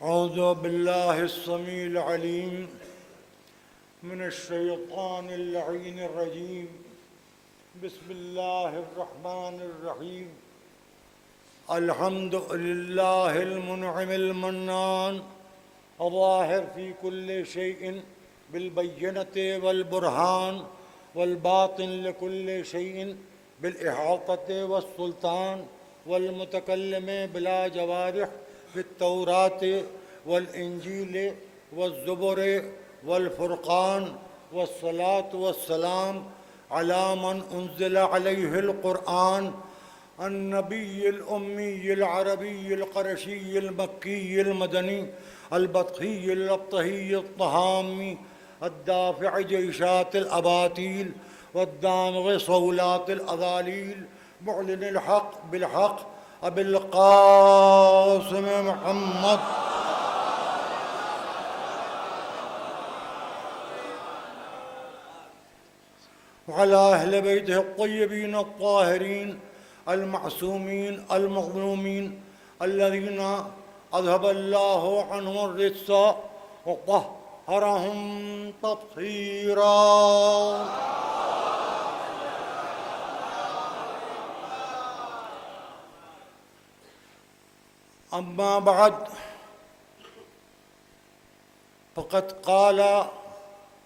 औज़ु बिल्लाहिस्समीइल अलीम मिनश्शैतानिर लईनिर रजीम बिस्मिल्लाहिर रहमानिर रहीम अल्हम्दुलिल्लाहिल मुनइमिल mannan अज़ाहिर फ़ी कुल्लि शैइन bill बय्यनति वल बुरहान वल बातिन लिकुल्लि शैइन bill इहातति वस सुल्तान वल मुतकल्लिम बिला जवारिह बित्तौरात वल इंजील वज़्ज़ुबुर वल फ़ुरक़ान वस्सलातु वस्सलाम अला मन उन्ज़िला अलैहिल क़ुरआन अन्नबिय्यिल उम्मिय्यिल अरबिय्यिल क़रशिय्यिल मक्किय्यिल मदनी अल बत्खिय्यिल अब्तहिय्यित तहामी अद्दाफ़िअ जैशातिल अबातील वद्दामिग़ सौलातिल अज़ालील मुअलिनिल हक़ बिल हक़ अबिल क़ासिम मुहम्मद वअला अहलि बैतिहि अत्तय्यबीन अत्ताहिरीन अल-मअसूमीन अल-मज़लूमीन अल्लज़ीना अज़हबल्लाहु अन्हुर रिज्स व तह्हरहुम तत्हीरा। अम्मा बअद फ़क़द क़ाल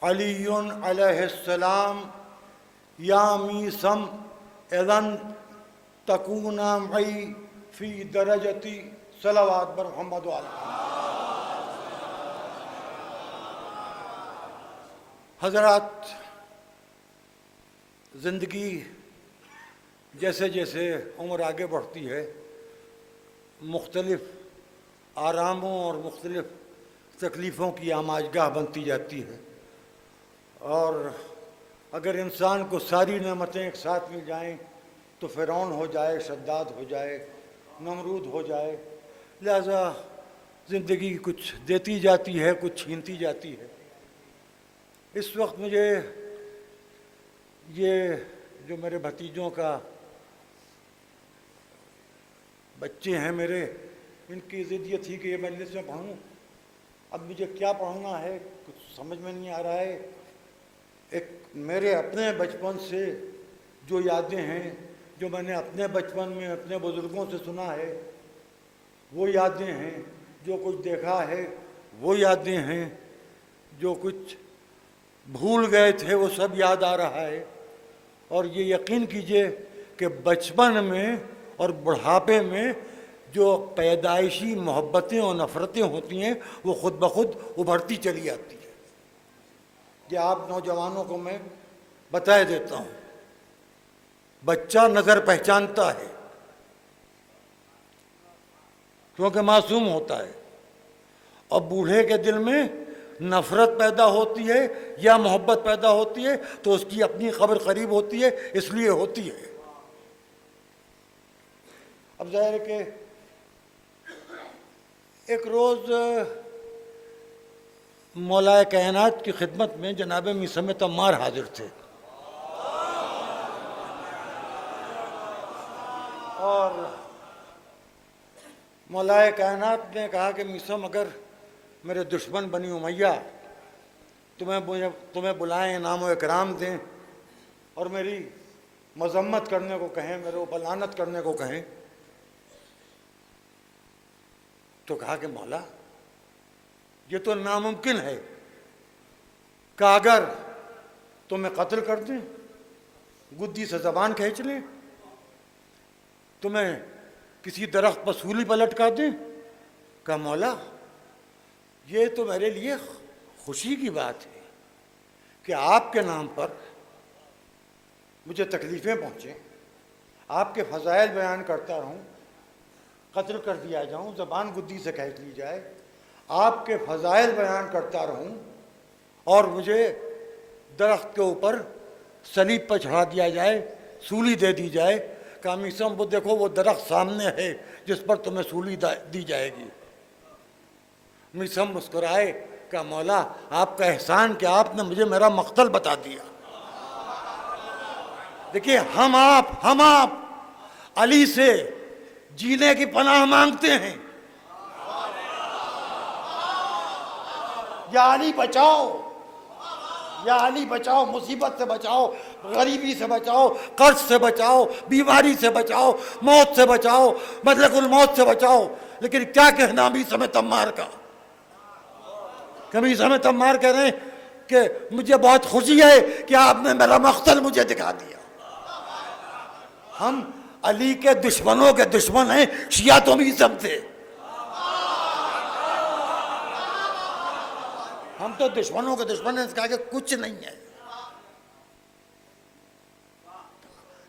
अलीयुन अलैहिस्सलाम या मीसम इज़न तकूना मई फ़ी दरजती सलवात बर मोहम्मद वाला। हज़रात, ज़िंदगी जैसे जैसे उम्र आगे बढ़ती है मुख्तलिफ़ आरामों और मुख्तलिफ़ तकलीफ़ों की आमाजगाह बनती जाती है, और अगर इंसान को सारी नेमतें एक साथ मिल जाएं तो फ़िरौन हो जाए, शद्दाद हो जाए, नमरूद हो जाए। लिहाजा ज़िंदगी कुछ देती जाती है, कुछ छीनती जाती है। इस वक्त मुझे ये जो मेरे भतीजों का बच्चे हैं मेरे, इनकी ज़िद ये थी कि ये मजलिस में पढ़ूँ। अब मुझे क्या पढ़ना है कुछ समझ में नहीं आ रहा है। एक मेरे अपने बचपन से जो यादें हैं, जो मैंने अपने बचपन में अपने बुज़ुर्गों से सुना है, वो यादें हैं। जो कुछ देखा है वो यादें हैं। जो कुछ भूल गए थे वो सब याद आ रहा है। और ये यकीन कीजिए कि बचपन में और बुढ़ापे में जो पैदाइशी मोहब्बतें और नफ़रतें होती हैं वो ख़ुद ब खुद उभरती चली आती है। कि आप नौजवानों को मैं बता देता हूँ, बच्चा नज़र पहचानता है क्योंकि मासूम होता है, और बूढ़े के दिल में नफ़रत पैदा होती है या मोहब्बत पैदा होती है तो उसकी अपनी ख़बर करीब होती है, इसलिए होती है। अब ज़ाहिर है कि एक रोज़ मौलाए कायनात की खिदमत में जनाब मीसम तम्मार हाजिर थे, और मौलाए कायनात ने कहा कि मीसम, अगर मेरे दुश्मन बनी उमैया तुम्हें बुलाएं, नाम इकराम दें और मेरी मजम्मत करने को कहें, मेरे ऊपर लानत करने को कहें, तो कहा कि मौला ये तो नामुमकिन है कि अगर तुम्हें कत्ल कर दें, गुद्दी से ज़बान खींच लें, तुम्हें किसी दरख्त पर सूली पर लटका दें। कहा मौला ये तो मेरे लिए खुशी की बात है कि आपके नाम पर मुझे तकलीफ़ें पहुँचें, आपके फ़ज़ाइल बयान करता रहूँ, कत्ल कर दिया जाऊँ, ज़बान गुद्दी से खींच ली जाए, आपके फ़ज़ाइल बयान करता रहूँ और मुझे दरख्त के ऊपर सलीब पर चढ़ा दिया जाए, सूली दे दी जाए। कहा मीसम वो देखो वो दरख्त सामने है जिस पर तुम्हें सूली दी जाएगी। मीसम मुस्कुराए, कहा मौला आपका एहसान कि आपने मुझे मेरा मक़तल बता दिया। देखिए हम आप अली से जीने की पनाह मांगते हैं, या अली बचाओ, या अली बचाओ, मुसीबत से बचाओ, गरीबी से बचाओ, कर्ज से बचाओ, बीमारी से बचाओ, मौत से बचाओ, मदलकुल मौत से बचाओ। लेकिन क्या कहना अभी समय तम्मार का, कभी समय तम्मार कह रहे हैं कि मुझे बहुत खुशी है कि आपने मेरा मख्तल मुझे दिखा दिया। हम अली के दुश्मनों के दुश्मन हैं, शिया तो भी सब थे। हम तो दुश्मनों के दुश्मन हैं, इसका आगे कुछ नहीं है।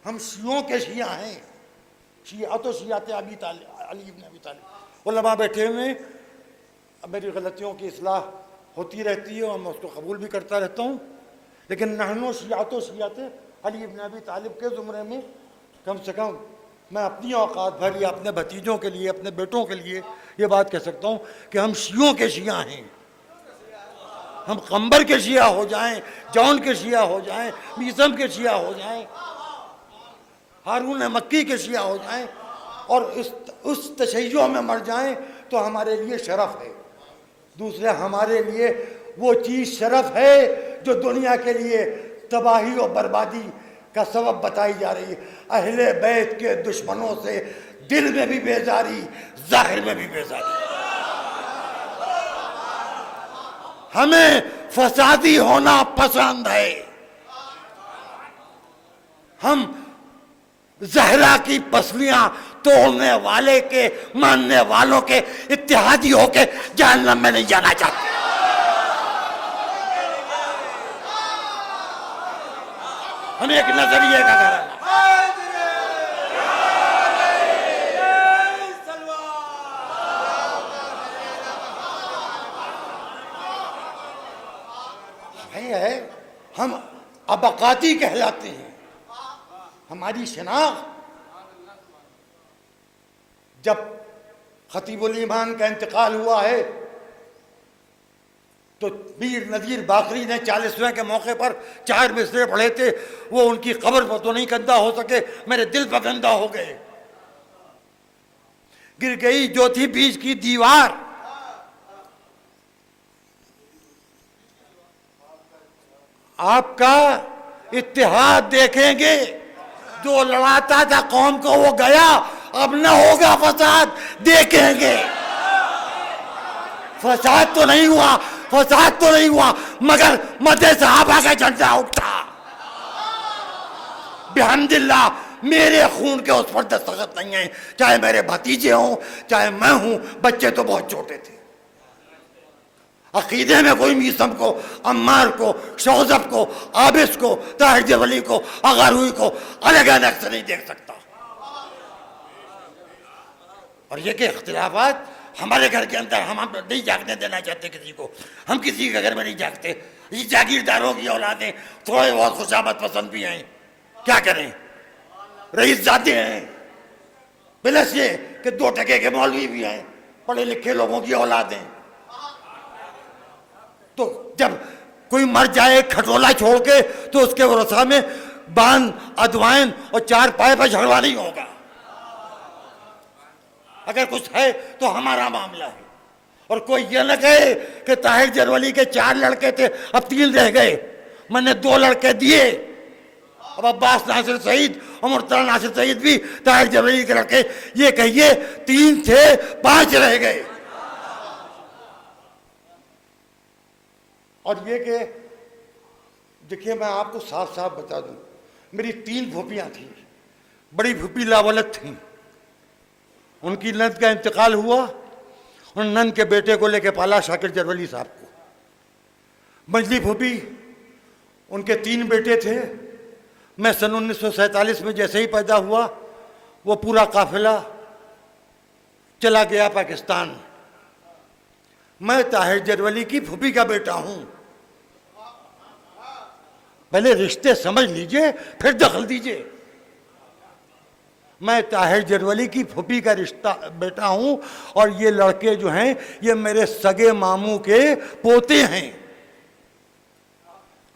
हम शियों के शिया हैं। शिया तो शिया थे अली इब्न अबी तालिब। उलमा बैठे हुए, अब मेरी गलतियों की इस्लाह होती रहती है और मैं उसको कबूल भी करता रहता हूँ, लेकिन नहनो शिया तो शिया थे अली इब्न अबी तालिब के ज़ुमरे में। कम से कम मैं अपनी औकात भर या अपने भतीजों के लिए, अपने बेटों के लिए ये बात कह सकता हूँ कि हम शियों के शिया हैं। हम कंबर के शिया हो जाएं, जौन के शिया हो जाएं, मीसम के शिया हो जाएं, हारून मक्की के शिया हो जाएं और उस तशय्यो में मर जाएं तो हमारे लिए शरफ है। दूसरे हमारे लिए वो चीज़ शरफ है जो दुनिया के लिए तबाही और बर्बादी का सबब बताई जा रही है। अहले बैत के दुश्मनों से दिल में भी बेजारी, जाहिर में भी बेजारी। हमें फसादी होना पसंद है। हम जहरा की पसलियां तोड़ने वाले के, मानने वालों के इत्तेहादी होके जहन्नम में नहीं जाना चाहते। हम एक नजरिए का घराना। है हम अबकाती कहलाते हैं। हमारी शनाख्त जब खतीबुल ईमान का इंतकाल हुआ है तो मीर नज़ीर बाकरी ने 40वें के मौके पर 4 मिसरे पढ़े थे। वो उनकी कब्र पर तो नहीं गंदा हो सके, मेरे दिल पर गंदा हो गए। गिर गई जो थी बीच की दीवार, आपका इत्तेहाद देखेंगे। जो लड़ाता था कौम को वो गया, अब न होगा फसाद, देखेंगे। फसाद तो नहीं हुआ, फसाद तो नहीं हुआ, मगर मदे सहाबा का झंडा उठा। बिहम्दिल्लाह मेरे खून के उस पर दस्तखत नहीं है, चाहे मेरे भतीजे हों चाहे मैं हूं। बच्चे तो बहुत छोटे थे। अकीदे में कोई मीसम को, अम्मार को, शौजब को, आबिस को, ताहिर जवली को, अगारुई को अलग अलग से नहीं देख सकता। और ये कि इख्तिलाफात हमारे घर के अंदर हम नहीं जागने देना चाहते किसी को। हम किसी के घर में नहीं जागते। ये जागीरदारों की औलादें थोड़े बहुत खुशामद पसंद भी हैं, क्या करें, रईस जाते हैं। प्लस ये कि 2 टके के मौलवी भी हैं, पढ़े लिखे लोगों की औलादें। तो जब कोई मर जाए खटोला छोड़ के तो उसके वरसा में बान, अदवाइन और 4 पाए पर झगड़ा नहीं होगा। अगर कुछ है तो हमारा मामला है। और कोई ये न कहे कि ताहिर जरवली के 4 लड़के थे, अब 3 रह गए, मैंने 2 लड़के दिए। अब अब्बास नासिर सईद और मुर्तज़ा नासिर सईद भी ताहिर जरवली के लड़के, ये कहिए 3 थे 5 रह गए। और ये कि देखिए मैं आपको साफ साफ बता दूं, मेरी 3 फूफियाँ थीं। बड़ी फूफी लावलत थीं, उनकी नंद का इंतकाल हुआ। उन नंद के बेटे को लेके पाला शाकिर जरवली साहब को। मंजली फूफी, उनके 3 बेटे थे। मैं सन 1947 में जैसे ही पैदा हुआ वो पूरा काफिला चला गया पाकिस्तान। मैं ताहिर जरवली की फूफी का बेटा हूं। पहले रिश्ते समझ लीजिए फिर दखल दीजिए। मैं ताहिर जरवली की फूफी का रिश्ता बेटा हूं और ये लड़के जो हैं ये मेरे सगे मामू के पोते हैं।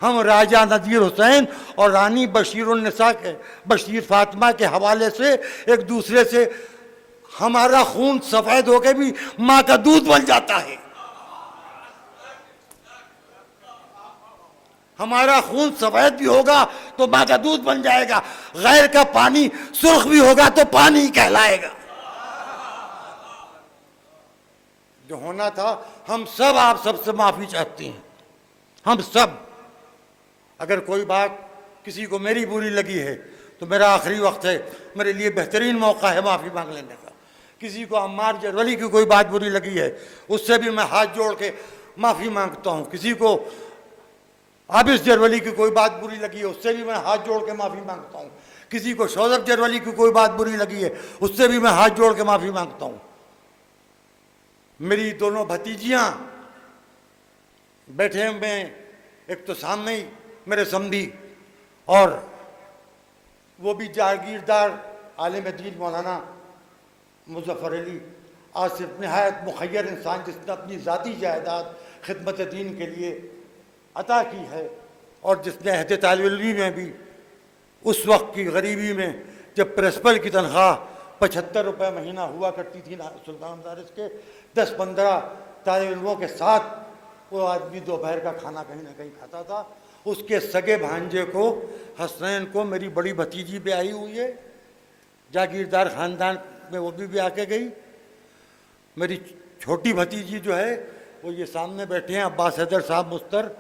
हम राजा नज़ीर हुसैन और रानी बशीरुन्निसा के, बशीर फातिमा के हवाले से एक दूसरे से हमारा खून सफ़ेद होकर भी माँ का दूध बन जाता है। हमारा खून सफेद भी होगा तो माँ का दूध बन जाएगा, गैर का पानी सुर्ख भी होगा तो पानी कहलाएगा। जो होना था, हम सब आप सबसे माफी चाहते हैं, हम सब। अगर कोई बात किसी को मेरी बुरी लगी है तो मेरा आखिरी वक्त है, मेरे लिए बेहतरीन मौका है माफी मांग लेने का। किसी को अम्मार जरवली की कोई बात बुरी लगी है, उससे भी मैं हाथ जोड़ के माफी मांगता हूं। किसी को आबिस जरवली की कोई बात बुरी लगी है, उससे भी मैं हाथ जोड़ के माफी मांगता हूं। किसी को शौजब जरवली की कोई बात बुरी लगी है, उससे भी मैं हाथ जोड़ के माफी मांगता हूं। मेरी दोनों भतीजियां बैठे हुए, एक तो सामने ही मेरे समधी, और वो भी जागीरदार आलिम दीन मौलाना मुजफ्फर अली आसिफ, नहायत मुखय्यर इंसान जिसने अपनी ज़ाती जायदाद खिदमत दीन के लिए अता की है, और जिसने अहद तालिब इल्मी में भी उस वक्त की गरीबी में जब प्रिंसिपल की तनख्वाह 75 रुपये महीना हुआ करती थी सुल्तान मदारिस के, 10-15 तालिब इल्मों के साथ वो आदमी दोपहर का खाना कहीं ना कहीं खाता था। उसके सगे भांजे को, हसनैन को, मेरी बड़ी भतीजी भी आई हुई है, जागीरदार ख़ानदान में वो भी आके गई। मेरी छोटी भतीजी जो है वो ये सामने बैठे हैं, अब्बास हैदर साहब मुस्तर,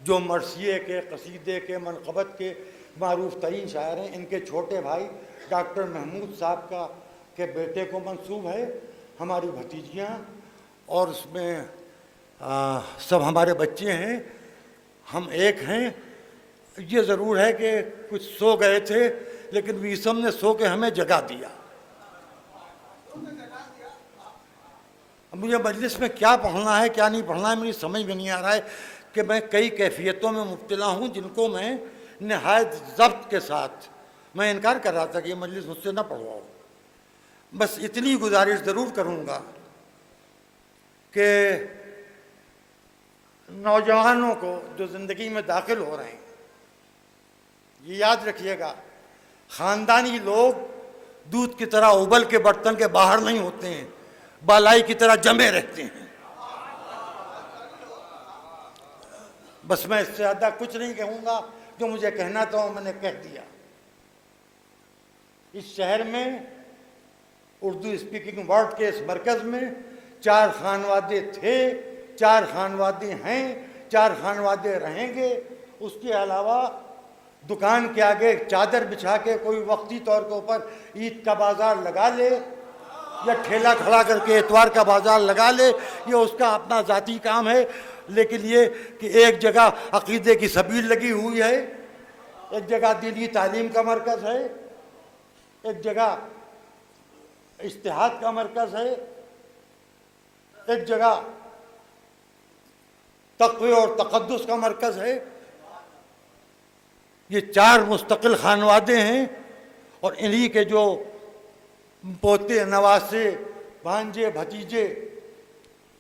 जो मरसिए के, कसीदे के, मनक़बत के मारूफ तरीन शायर हैं। इनके छोटे भाई डॉक्टर महमूद साहब का के बेटे को मंसूब है हमारी भतीजियाँ, और उसमें सब हमारे बच्चे हैं, हम एक हैं। ये ज़रूर है कि कुछ सो गए थे, लेकिन वीसम ने सो के हमें जगा दिया। अब मुझे मजलिस में क्या पढ़ना है क्या नहीं पढ़ना है मेरी समझ में नहीं आ रहा है कि मैं कई कैफियतों में मुब्तला हूँ, जिनको मैं नहायत ज़ब्त के साथ मैं इनकार कर रहा था कि ये मजलिस मुझसे ना पढ़वाओ। बस इतनी गुजारिश ज़रूर करूँगा कि नौजवानों को जो ज़िंदगी में दाखिल हो रहे हैं, ये याद रखिएगा, ख़ानदानी लोग दूध की तरह उबल के बर्तन के बाहर नहीं होते हैं, बालाई की तरह जमे रहते हैं। बस मैं इससे ज़्यादा कुछ नहीं कहूँगा, जो मुझे कहना था वो मैंने कह दिया। इस शहर में उर्दू स्पीकिंग वर्ल्ड के इस मरकज़ में 4 खानवादे थे, 4 खानवादे हैं, 4 खानवादे रहेंगे। उसके अलावा दुकान के आगे चादर बिछा के कोई वक्ती तौर के ऊपर ईद का बाज़ार लगा ले या ठेला खड़ा करके एतवार का बाज़ार लगा ले, ये उसका अपना ज़ाती काम है। लेकिन ये कि एक जगह अक़ीदे की सबील लगी हुई है, एक जगह दीनी तालीम का मरकज़ है, एक जगह इज्तिहाद का मरकज़ है, एक जगह तक़वे और तक़द्दुस का मरकज़ है। ये 4 मुस्तकिल खानवादे हैं, और इन्हीं के जो पोते, नवासे, भांजे, भतीजे।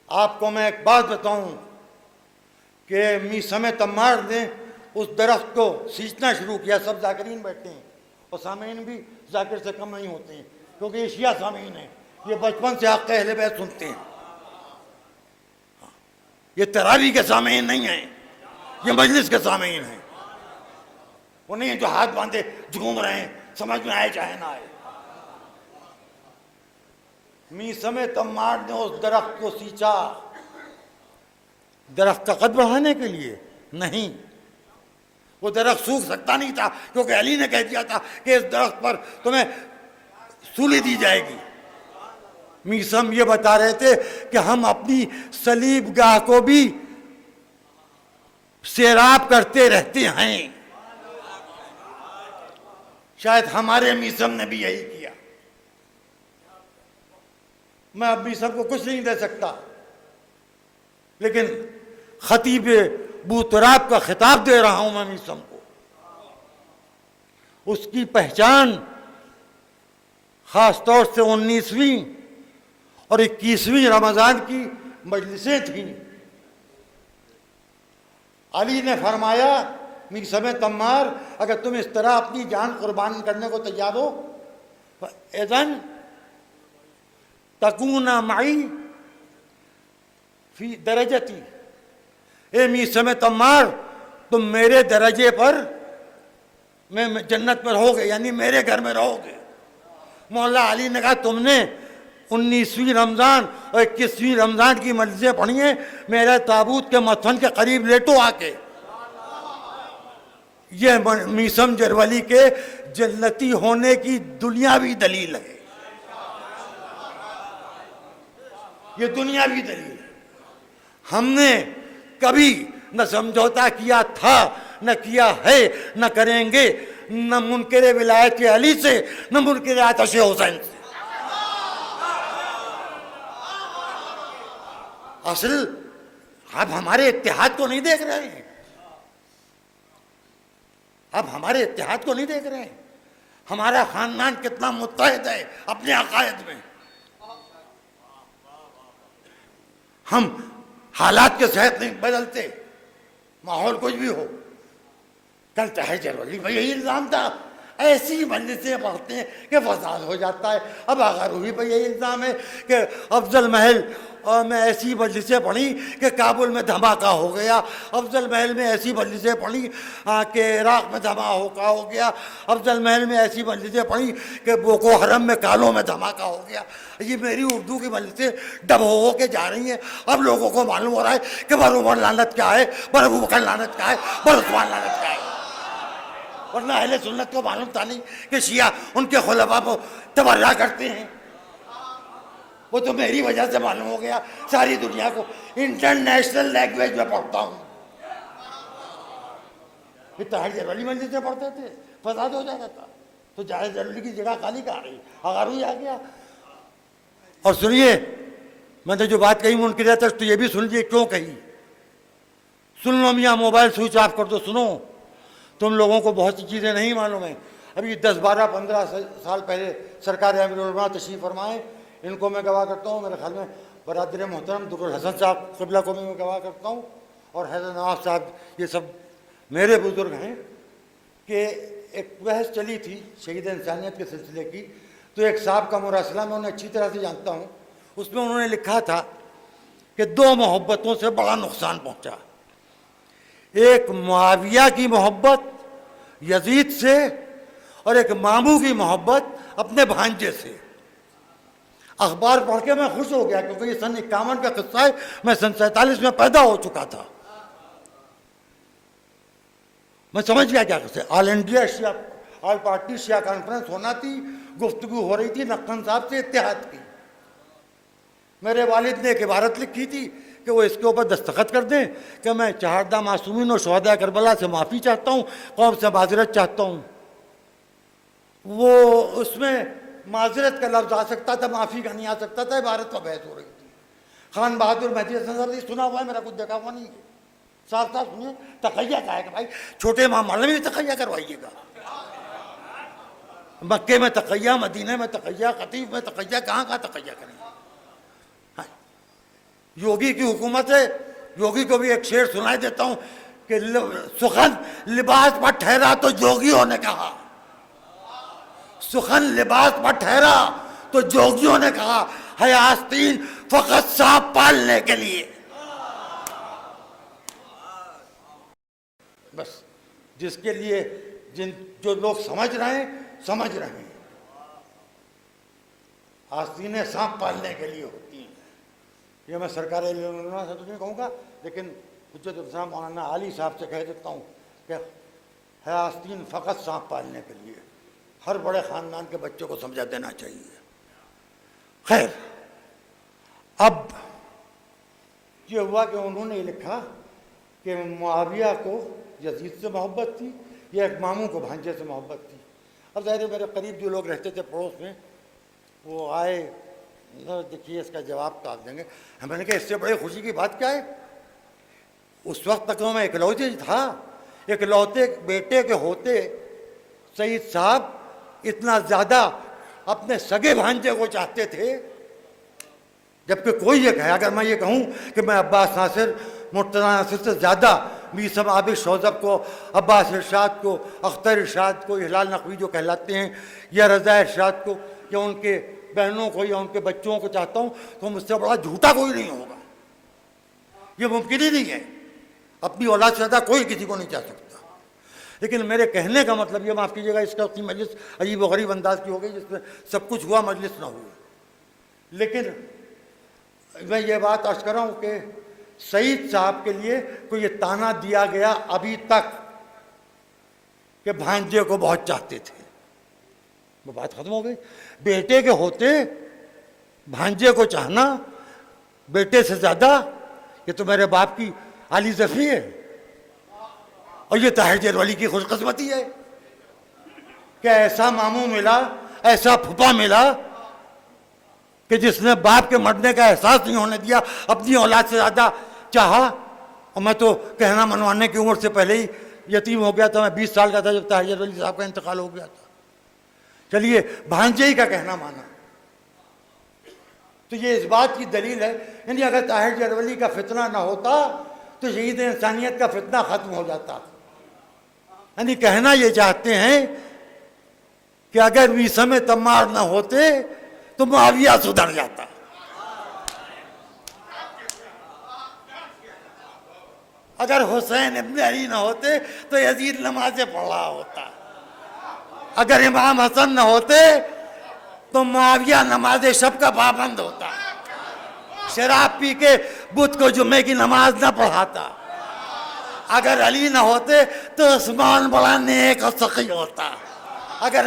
आपको मैं एक बात बताऊं कि मीसम तम्मार ने उस दरख्त को सींचना शुरू किया। सब जाकिरीन बैठे हैं, और सामीन भी जाकिर से कम नहीं होते हैं, क्योंकि ये शिया सामीन हैं, ये बचपन से हक़ अहले बैत सुनते हैं। ये तरावी के सामीन नहीं हैं, ये मजलिस के सामीन हैं। वो नहीं है जो हाथ बांधे झूम रहे हैं, समझ में आए चाहे ना आए। मीसम तम्मार ने उस दरख्त को सींचा, दरख्त का कद बढ़ाने के लिए नहीं। वो दरख्त सूख सकता नहीं था, क्योंकि अली ने कह दिया था कि इस दरख्त पर तुम्हें सूली दी जाएगी। मीसम ये बता रहे थे कि हम अपनी सलीब गाह को भी सैराब करते रहते हैं। शायद हमारे मीसम ने भी यही किया। मैं अब मीसम को कुछ नहीं दे सकता, लेकिन खतीब बूतराब का खिताब दे रहा हूं मैं मीसम को। उसकी पहचान खास तौर से 19वीं और 21वीं रमज़ान की मजलिसें थीं। अली ने फरमाया, मीसम तम्मार, अगर तुम इस तरह अपनी जान कुर्बान करने को तैयार हो, इज़न तकूना माई फी दरजती। ए मीसम तम्मार, तुम मेरे दर्जे पर मैं जन्नत में रहोगे, यानी मेरे घर में रहोगे। मौला अली ने कहा तुमने 19वीं रमज़ान और 21वीं रमज़ान की मजलिसें पढ़ी हैं, मेरे ताबूत के मथन के करीब लेटो आके। ये मीसम जरवली के जन्नती होने की दुनियावी दलील है, ये दुनियावी दलील है। हमने कभी न समझौता किया था, न किया है, न करेंगे, न मुनकिर विलायत अली से, न मुनकिर आतिश हुसैन से। असल आप हमारे इत्तेहाद को नहीं देख रहे हैं, आप हमारे इत्तेहाद को नहीं देख रहे हैं। हमारा खानदान कितना मुत्तहिद है अपने अकायद में। हम हालात के साथ नहीं बदलते, माहौल कुछ भी हो। कल चाहे जरवली भाई यही इल्ज़ाम था, ऐसी मजलिसें पढ़ते हैं कि फसाद हो जाता है। अब आगारूही पर यही इल्ज़ाम है कि अफजल महल और मैं ऐसी मजलिसें पढ़ी कि काबुल में धमाका हो गया, अफजल महल में ऐसी मजलिसें पढ़ी कि इराक़ में धमाका हो गया, अफजल महल में ऐसी मजलिसें पढ़ी कि बोको हरम में कालों में धमाका हो गया। ये मेरी उर्दू की मजलिसें डब हो के जा रही हैं। अब लोगों को मालूम हो रहा है कि बर उमर लानत क्या है, बर अबू बकर लानत क्या है, बर उस्मान लानत क्या है। वरना अहले सुन्नत को मालूम था नहीं कि शिया उनके खुलफा को तबर्रा करते हैं। वो तो मेरी वजह से मालूम हो गया सारी दुनिया को। इंटरनेशनल लैंग्वेज में पढ़ता हूँ। ताहिर जरवली मस्जिद से पढ़ते थे, फसाद हो जाता था, तो ताहिर जरवली की जगह खाली कहाँ रही, अगारू आ गया। और सुनिए, मैंने जो बात कही मुनकिर तक, तो ये भी सुन लीजिए क्यों कही। सुन लो मियाँ, मोबाइल स्विच ऑफ कर दो, सुनो। तुम लोगों को बहुत सी चीज़ें नहीं मालूम है। अभी 10, 12, 15 साल पहले सरकार अमीरुल उलमा तशरीफ़ फरमाए, इनको मैं गवाह करता हूँ। मेरे ख्याल में बरादर मोहतरम दुर्र हसन साहब क़िबला को भी मैं गवाह करता हूँ, और हैदर नवाब साहब, ये सब मेरे बुज़ुर्ग हैं। कि एक बहस चली थी शहीद इंसानियत के सिलसिले की, तो एक साहब का मुरासला मैं उन्हें अच्छी तरह से जानता हूँ। उसमें उन्होंने लिखा था कि 2 मोहब्बतों से बड़ा नुकसान पहुँचा। एक मुआविया की मोहब्बत यजीद से, और एक मामू की मोहब्बत अपने भांजे से। अखबार पढ़ के मैं खुश हो गया, क्योंकि ये सन 51 का किस्सा है। मैं सन 47 में पैदा हो चुका था। मैं समझ गया क्या कैसे। ऑल इंडिया शिया, ऑल पार्टी शिया कॉन्फ्रेंस होना थी, गुफ्तगू हो रही थी नक्कन साहब से इत्तेहाद की। मेरे वालिद ने एक इबारत लिखी थी कि वो इसके ऊपर दस्तखत कर दें कि मैं चहारदा मासूमीन और शहदा करबला से माफ़ी चाहता हूँ, कौम से माजरत चाहता हूँ। वो उसमें माजरत का लफ्ज़ आ सकता था, माफ़ी का नहीं आ सकता था। इबारत पर बहस हो रही थी। खान बहादुर मेहदी हसन साहब सुना हुआ है, मेरा कुछ देखा हुआ नहीं है। साफ साफ सुनिए, तकैया का है कि भाई छोटे मामले में भी तकैया करवाइएगा। मक्के में तकैया, मदीने में तकैया, खतीफ में तकैया, कहाँ कहाँ तकैया करें। योगी की हुकूमत है, योगी को भी एक शेर सुनाई देता हूँ कि सुखन लिबास पर ठहरा तो जोगियों ने कहा, सुखन लिबास पर ठहरा तो जोगियों ने कहा, है आस्तीन फकत सांप पालने के लिए। बस जिसके लिए जो लोग समझ रहे हैं, समझ रहे हैं। आस्तीनें सांप पालने के लिए होती हैं। ये मैं सरकार से तो नहीं कहूँगा, लेकिन हुज्जत इस्लाम मौलाना आली साहब से कह देता हूँ कि है आस्तीन फ़कत सांप पालने के लिए। हर बड़े ख़ानदान के बच्चों को समझा देना चाहिए। खैर, अब ये हुआ कि उन्होंने लिखा कि मुआविया को यजीद से मोहब्बत थी, या एक मामू को भांजे से मोहब्बत थी। अब ज़ाहिर मेरे करीब जो लोग रहते थे पड़ोस में, वो आए, देखिए इसका जवाब तो आप देंगे। मैंने कहा इससे बड़ी खुशी की बात क्या है। उस वक्त तक मैं इकलौते था, इकलौते बेटे के होते सईद साहब इतना ज़्यादा अपने सगे भांजे को चाहते थे, जबकि कोई ये कहे, अगर मैं ये कहूँ कि मैं अब्बास नासिर, मुर्तज़ा नासिर से ज़्यादा मीसम आबिद शौज़ब को, अब्बास इरशाद को, अख्तर इरशाद को, हिलाल नकवी जो कहलाते हैं, या रज़ा इरशाद को, या उनके बहनों को या उनके बच्चों को चाहता हूँ, तो मुझसे बड़ा झूठा कोई नहीं होगा। ये मुमकिन ही नहीं है। अपनी औलाद से ज़्यादा कोई किसी को नहीं चाह सकता। लेकिन मेरे कहने का मतलब ये, माफ़ कीजिएगा, इसका अपनी मजलिस अजीब व गरीब अंदाज की हो गई जिसमें सब कुछ हुआ मजलिस ना हुई। लेकिन मैं ये बात अर्ज कर रहा हूँ कि सईद साहब के लिए कोई ये ताना दिया गया अभी तक कि भांजे को बहुत चाहते थे, वो बात खत्म हो गई। बेटे के होते भांजे को चाहना बेटे से ज्यादा, ये तो मेरे बाप की आली ज़फ़ी है। और ये ताहिर जरवली की खुशकिस्मती है कि ऐसा मामू मिला, ऐसा फूफा मिला कि जिसने बाप के मरने का एहसास नहीं होने दिया, अपनी औलाद से ज़्यादा चाहा। और मैं तो कहना मनवाने की उम्र से पहले ही यतीम हो गया था। मैं 20 साल का था जब ताहिर जरवली साहब का इंतकाल हो गया था। चलिए भांजे ही का कहना माना, तो ये इस बात की दलील है, यानी अगर ताहिर जरवली का फितना ना होता तो शहीद इंसानियत का फितना खत्म हो जाता। यानी कहना ये चाहते हैं कि अगर मीसा में तम्मार ना होते तो मुआविया सुधर जाता। अगर हुसैन इब्न अली ना होते तो यजीद नमाज़ें पढ़ रहा होता। अगर इमाम हसन न होते तो मुआविया नमाज़ शब का पाबंद होता। शराब पी के बुत को जुम्मे की नमाज न पढ़ाता। अगर अली न होते तो उस्मान बड़ा नेक और सखी होता। अगर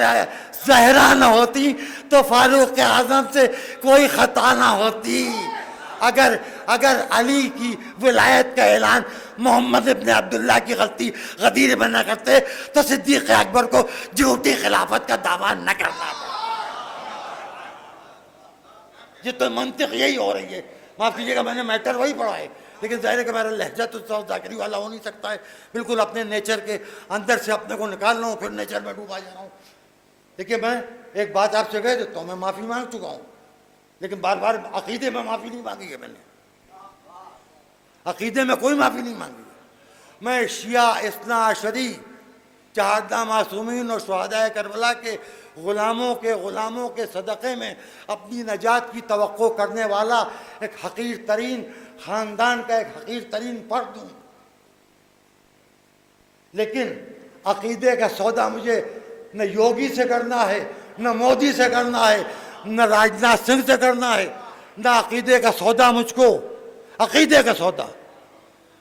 ज़हरा न होती तो फारूक आज़म से कोई खता ना होती। अगर अली की विलायत का ऐलान मोहम्मद इब्न अब्दुल्ला की गलती गदीर में न करते तो सिद्दीक़ अकबर को झूठी खिलाफत का दावा न करना पड़ा। ये तो मंतिक यही हो रही है। माफ़ कीजिएगा, मैंने मैटर वही पढ़ा है, लेकिन ज़ाहिर है कि मेरा लहजा तो जाकिरी वाला हो नहीं सकता है। बिल्कुल अपने नेचर के अंदर से अपने को निकाल रहा हूँ, फिर नेचर में डूबा जा रहा हूँ। देखिए, मैं एक बात आपसे कह देता हूँ, मैं माफ़ी मांग चुका हूँ, लेकिन बार बार अकीदे में माफ़ी नहीं मांगी है। मैंने अकीदे में कोई माफ़ी नहीं मांगी। मैं शिया इस्ना अशरी चहादा मासूमीन और शुहदाए करबला के ग़ुलामों के सदक़े में अपनी नजात की तवक्को करने वाला एक हक़ीर तरीन ख़ानदान का एक हक़ीर तरीन फ़र्द हूँ। लेकिन अक़ीदे का सौदा मुझे न योगी से करना है, न मोदी से करना है, न राजनाथ सिंह से करना है। न अक़ीदे का सौदा मुझको, अक़ीदे का सौदा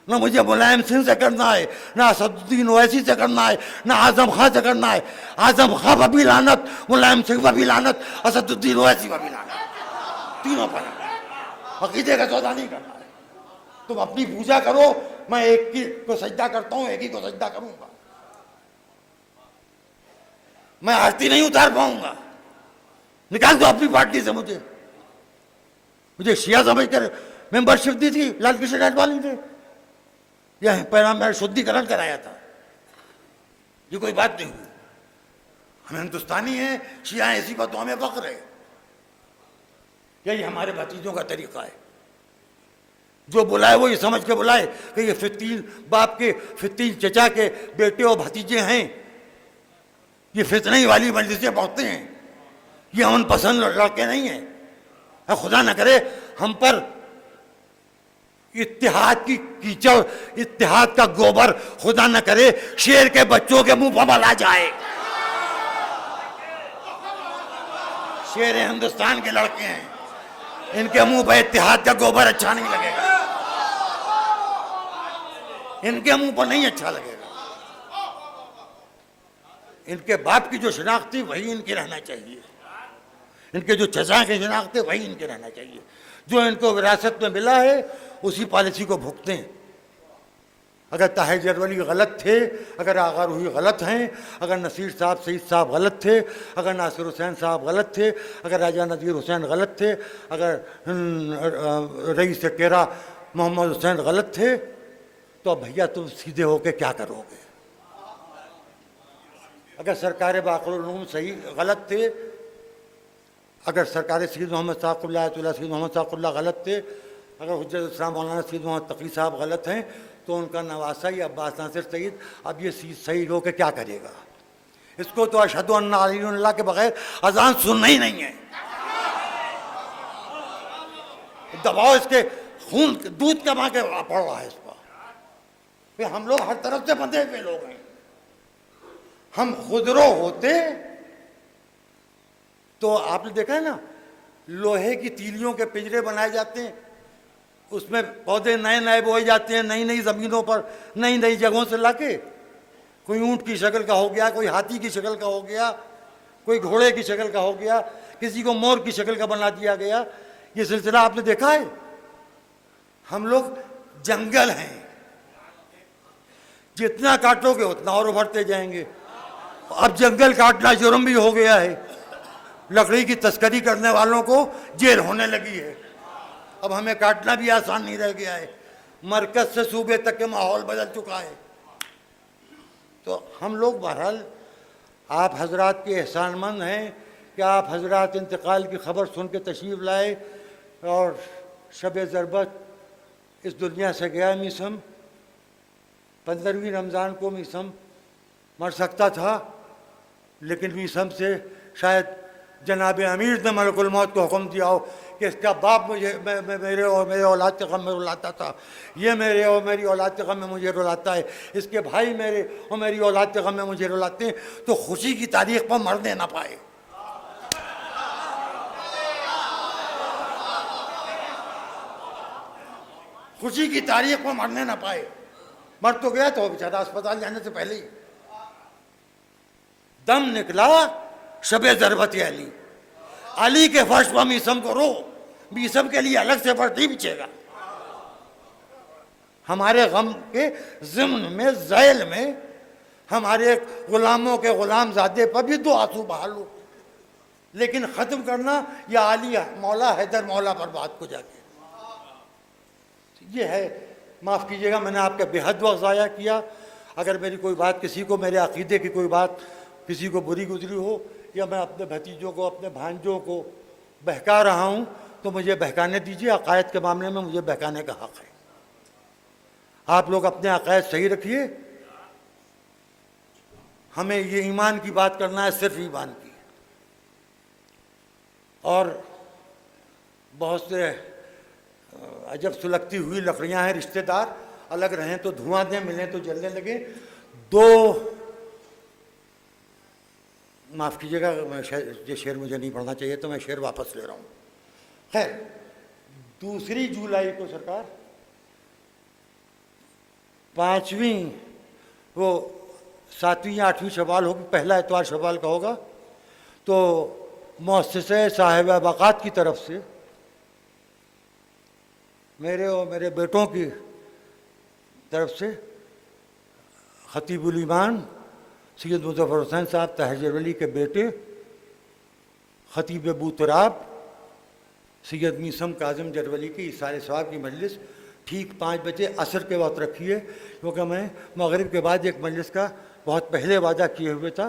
न मुझे मुलायम सिंह से करना है, न असदुद्दीन ओवैसी से करना है, न आज़म खां से करना है। आज़म खां पर भी लानत, मुलायम सिंह पर भी लानत, असदुद्दीन ओवैसी पर भी लानत, तीनों पर। अक़ीदे का सौदा नहीं करना है। तुम अपनी पूजा करो, मैं एक की को सजदा करता हूँ, एक ही को सजदा करूँगा। मैं आरती नहीं उतार पाऊँगा, निकाल दो अपनी पार्टी से। मुझे शिया समझकर मेंबरशिप दी थी लाल कृष्ण आडवाणी ने, यह पैराम मेरा शुद्धिकरण कराया था। ये कोई बात नहीं हुई। हम हिंदुस्तानी हैं, शिया हैं, इसी पर तो हमें फख्र है। यही हमारे भतीजों का तरीका है। जो बुलाए वो ये समझ के बुलाए कि ये फितीन बाप के, फितीन चचा के बेटे और भतीजे हैं। ये फितने वाली मजलिसें पढ़ते हैं। ये अमन पसंद लड़के नहीं हैं। खुदा न करे हम पर इत्तेहाद की कीचड़, इत्तेहाद का गोबर खुदा न करे शेर के बच्चों के मुंह पर मला जाए। शेर हिंदुस्तान के लड़के हैं, इनके मुंह पर इत्तेहाद का गोबर अच्छा नहीं लगेगा। इनके मुंह पर नहीं अच्छा लगेगा। इनके बाप की जो शिनाख्त थी वही इनकी रहना चाहिए। इनके जो चचा के शिनाख्त थे वही इनके रहना चाहिए। जो इनको विरासत में मिला है उसी पॉलिसी को भुगतें। अगर ताहिर जरवली गलत थे, अगर आगा रूही गलत हैं, अगर नसीर साहब सईद साहब गलत थे, अगर नासिर हुसैन साहब गलत थे, अगर राजा नज़ीर हुसैन गलत थे, अगर रईस केरा मोहम्मद हुसैन गलत थे, तो भैया तुम सीधे होके क्या करोगे? अगर सरकार बाक़ुल उलूम सही गलत थे, अगर सरकार सैयद मोहम्मद साक़ुल्लाह सैयद मोहम्मद साक़ुल्लाह गलत थे, अगर हुज्जत इस्लाम मौलाना सैयद मोहम्मद तक़ी साहब गलत हैं, तो उनका नवासा ही अब्बास नासिर सईद अब ये सही हो के क्या करेगा? इसको तो अशहदु अन्ना अलीउल्लाह के बगैर अजान सुनना ही नहीं है। दबाव इसके खून दूध का माँ के पड़ रहा है इस पर। फिर हम लोग हर तरफ से बंधे हुए लोग हैं। हम खुदरो होते तो आपने देखा है ना, लोहे की तीलियों के पिंजरे बनाए जाते हैं, उसमें पौधे नए नए बोए जाते हैं, नई नई जमीनों पर, नई नई जगहों से लाके। कोई ऊंट की शक्ल का हो गया, कोई हाथी की शक्ल का हो गया, कोई घोड़े की शक्ल का हो गया, किसी को मोर की शक्ल का बना दिया गया। ये सिलसिला आपने देखा है। हम लोग जंगल हैं, जितना काटोगे उतना और उभरते जाएंगे। अब जंगल काटना जुर्म भी हो गया है। लकड़ी की तस्करी करने वालों को जेल होने लगी है। अब हमें काटना भी आसान नहीं रह गया है। मरकज से सूबे तक के माहौल बदल चुका है। तो हम लोग बहरहाल आप हजरात के एहसानमंद हैं कि आप हजरात इंतकाल की खबर सुन के तशरीफ़ लाए और शब ज़रबत इस दुनिया से गया मीसम। 15वीं रमज़ान को मीसम मर सकता था, लेकिन मीसम से शायद जनाब अमीर ने मलकुल मौत को हुक्म दिया हो कि इसका बाप मुझे मेरे और मेरे औलाद के गम में रुलाता था, ये मेरे और मेरी औलाद के गम में मुझे रुलाता है, इसके भाई मेरे और मेरी औलाद के गम में मुझे रुलाते हैं, तो खुशी की तारीख पर मरने ना पाए। खुशी की तारीख पर मरने ना पाए। मर तो गया तो बेचारा अस्पताल जाने से पहले ही दम निकला। शबे ज़रबत अली, अली के फर्श पर मीसम को रो, मीसम के लिए अलग से फर्श नहीं बिछेगा। हमारे गम के ज़िम्न में, ज़ैल में हमारे गुलामों के गुलाम ज़ादे पर भी दो आंसू बहा लो, लेकिन ख़त्म करना या अली मौला हैदर मौला पर बात को जाके। ये है, माफ़ कीजिएगा मैंने आपका बेहद वक्त ज़ाया किया। अगर मेरी कोई बात किसी को, मेरे अक़ीदे की कोई बात किसी को बुरी गुजरी हो, या मैं अपने भतीजों को, अपने भांजों को बहका रहा हूँ, तो मुझे बहकाने दीजिए। अक़ायद के मामले में मुझे बहकाने का हक़ है। आप लोग अपने अक़ायद सही रखिए। हमें ये ईमान की बात करना है, सिर्फ ईमान की। और बहुत से अजब सुलगती हुई लकड़ियाँ हैं, रिश्तेदार अलग रहें तो धुआं दें, मिलें तो जलने लगे। दो, माफ़ कीजिएगा, मैं ये शेर मुझे नहीं पढ़ना चाहिए, तो मैं शेर वापस ले रहा हूँ। खैर, 2 जुलाई को सरकार 5वीं, वो 7वीं या 8वीं शवाल होगी, पहला इतवार शवाल का होगा, तो मुअस्सिसे साहिब बक़ात की तरफ से मेरे और मेरे बेटों की तरफ से खतीबुल ईमान सैयद मुज़फ़्फ़र हुसैन साहब ताहिर जरवली के बेटे, खतीब अबू तुराब सैयद मीसम काज़िम जरवली की इसारे सवाब की मजलिस ठीक 5 बजे असर के वक्त रखी है, क्योंकि मैं मगरिब के बाद एक मजलिस का बहुत पहले वादा किए हुए था,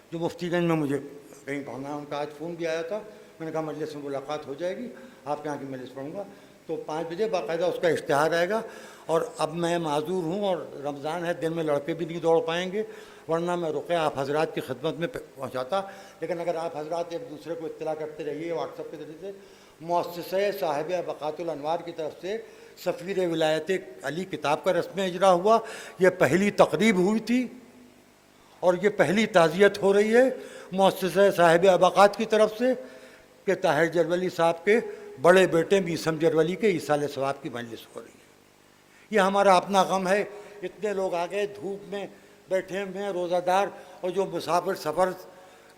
जो मुफ्तीगंज में मुझे कहीं पढ़ना है। उनका आज फ़ोन भी आया था, मैंने कहा मजलिस में मुलाकात हो जाएगी, आपके यहाँ की मजलिस पढ़ूँगा। तो 5 बजे बाकायदा उसका इश्तिहार आएगा। और अब मैं माजूर हूँ और रमज़ान है, दिन में लड़के भी नहीं दौड़ पाएंगे, वरना मैं रुक़या आप हज़रात की खिदमत में पहुँचाता। लेकिन अगर आप हज़रात एक दूसरे को इत्तला करते रहिए व्हाट्सएप के ज़रिए से। मुअस्सिसे साहिब बक़ातुल अनवार की तरफ से सफ़ीर विलायत अली किताब का रस्म इजरा हुआ। ये पहली तकरीब हुई थी और ये पहली ताज़ियत हो रही है मुअस्सिसे साहिब बक़ात की तरफ से कि ताहिर जरवली साहब के बड़े बेटे मीसम जरवली के ईसाले सवाब की मजलिस हो रही है। ये हमारा अपना गम है। इतने लोग आ गए, धूप में बैठे हुए हैं, रोज़ादार, और जो मुसाफिर सफ़र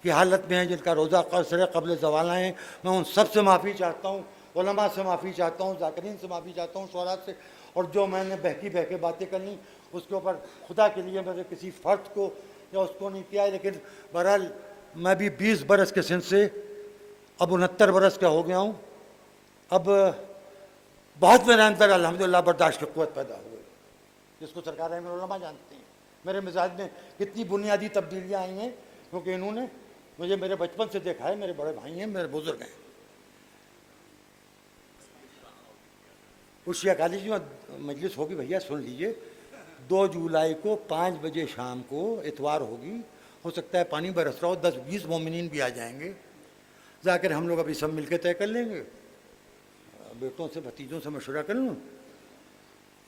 की हालत में हैं, जिनका रोज़ा कसर कबल ज़वाल हैं, मैं उन सब से माफ़ी चाहता हूँ, उलमा से माफ़ी चाहता हूँ, ज़ाकिरीन से माफ़ी चाहता हूँ, शुअरा से। और जो मैंने बहकी बातें करनी उसके ऊपर खुदा के लिए मैंने किसी फ़र्द को या उसको नहीं किया है। लेकिन बहरहाल मैं भी 20 बरस के सिन से अब 69 बरस का हो गया हूँ। अब बहुत मेरे अंदर अल्हम्दुलिल्लाह बर्दाश्त की क़ुव्वत पैदा हो गई, जिसको सरकार उलमा जानते हैं। मेरे मिजाज में कितनी बुनियादी तब्दीलियाँ आई हैं, क्योंकि इन्होंने मुझे मेरे बचपन से देखा है। मेरे बड़े भाई हैं, मेरे बुज़ुर्ग हैं। उस शिया कॉलेज में मजलिस होगी, भैया सुन लीजिए, 2 जुलाई को 5 बजे शाम को इतवार होगी। हो सकता है पानी बरस रहा हो, 10-20 मोमिनीन भी आ जाएंगे। जाकर हम लोग अभी सब मिलकर तय कर लेंगे, बेटों से भतीजों से मशवरा कर लूँ।